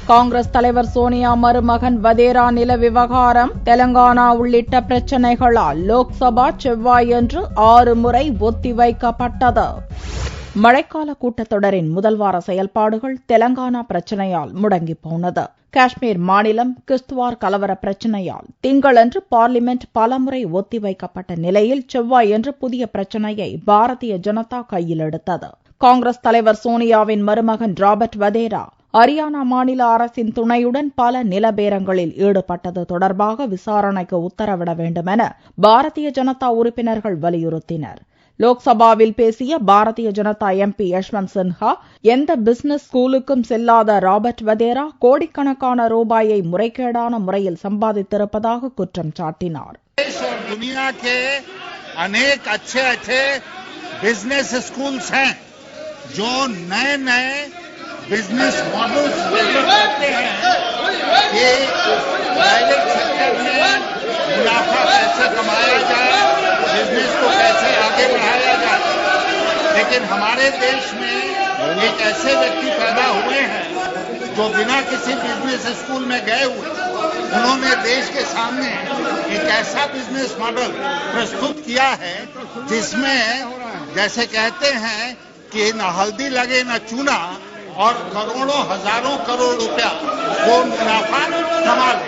காங்கிரஸ் தலைவர் சோனியா மருமகன் வதேரா நில விவகாரம், தெலங்கானா உள்ளிட்ட பிரச்சினைகளால் லோக்சபா செவ்வாயன்று 6 முறை ஒத்திவைக்கப்பட்டது. மழைக்கால கூட்டத்தொடரின் முதல் வார செயல்பாடுகள் தெலங்கானா பிரச்சினையால் முடங்கிப் போனது. காஷ்மீர் மாநிலம் கிஸ்துவார் கலவர பிரச்சினையால் திங்களன்று பார்லிமென்ட் பலமுறை ஒத்திவைக்கப்பட்ட நிலையில் செவ்வாயன்று புதிய பிரச்சினையை பாரதிய ஜனதா கையில் எடுத்தது. காங்கிரஸ் தலைவர் சோனியாவின் மருமகன் ராபர்ட் வதேரா ஹரியானா மாநில அரசின் துணையுடன் பல நிலபேரங்களில் ஈடுபட்டது தொடர்பாக விசாரணைக்கு உத்தரவிட வேண்டுமென பாரதிய ஜனதா உறுப்பினர்கள் வலியுறுத்தினர். லோக்சபாவில் பேசிய பாரதிய ஜனதா எம்பி யஷ்வந்த் சின்ஹா, எந்த பிசினஸ் ஸ்கூலுக்கும் செல்லாத ராபர்ட் வதேரா கோடிக்கணக்கான ரூபாயை முறைகேடான முறையில் சம்பாதித்திருப்பதாக குற்றம் சாட்டினார். दुनिया के अनेक अच्छे बिजनेस स्कूल्स हैं जो नए बिजनेस मॉडल्स डेवलप करते हैं कि प्राइवेट सेक्टर में मुनाफा कैसे कमाया जाए, बिजनेस को कैसे आगे बढ़ाया जाए। लेकिन हमारे देश में एक ऐसे व्यक्ति पैदा हुए हैं जो बिना किसी बिजनेस स्कूल में गए हुए उन्होंने देश के सामने एक ऐसा बिजनेस मॉडल प्रस्तुत किया है जिसमें जैसे कहते हैं कि न हल्दी लगे न चूना और करोड़ों हजारों करोड़ रुपया वो मुनाफा कमा ले.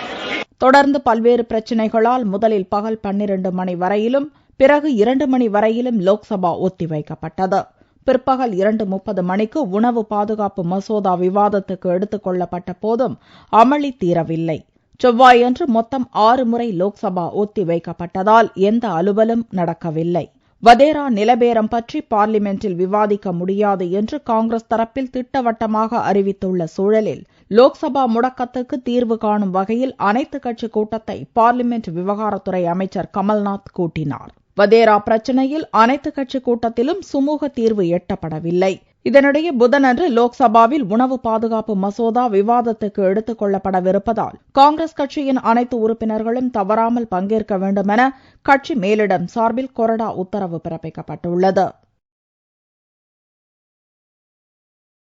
தொடர்ந்து பல்வேறு பிரச்சினைகளால் முதலில் பகல் 12 மணி வரையிலும் பிறகு 2 மணி வரையிலும் லோக்சபா ஒத்திவைக்கப்பட்டது. பிற்பகல் 2:30 மணிக்கு உணவு பாதுகாப்பு மசோதா விவாதத்துக்கு எடுத்துக் கொள்ளப்பட்ட போதும் அமளி தீரவில்லை. செவ்வாயன்று மொத்தம் 6 முறை லோக்சபா ஒத்திவைக்கப்பட்டதால் எந்த அலுவலும் நடக்கவில்லை. வதேரா நிலபேரம் பற்றி பார்லிமென்டில் விவாதிக்க முடியாது என்று காங்கிரஸ் தரப்பில் திட்டவட்டமாக அறிவித்துள்ள சூழலில் லோக்சபா முடக்கத்துக்கு தீர்வு காணும் வகையில் அனைத்துக் கட்சி கூட்டத்தை பார்லிமென்ட் விவகாரத்துறை அமைச்சர் கமல்நாத் கூட்டினார். வதேரா பிரச்சினையில் அனைத்துக் கட்சி கூட்டத்திலும் சுமூக தீர்வு எட்டப்படவில்லை. இதனிடையே புதனன்று லோக்சபாவில் உணவு பாதுகாப்பு மசோதா விவாதத்துக்கு எடுத்துக் கொள்ளப்படவிருப்பதால் காங்கிரஸ் கட்சியின் அனைத்து உறுப்பினர்களும் தவறாமல் பங்கேற்க வேண்டுமென கட்சி மேலிடம் சார்பில் கொறடா உத்தரவு பிறப்பிக்கப்பட்டுள்ளது.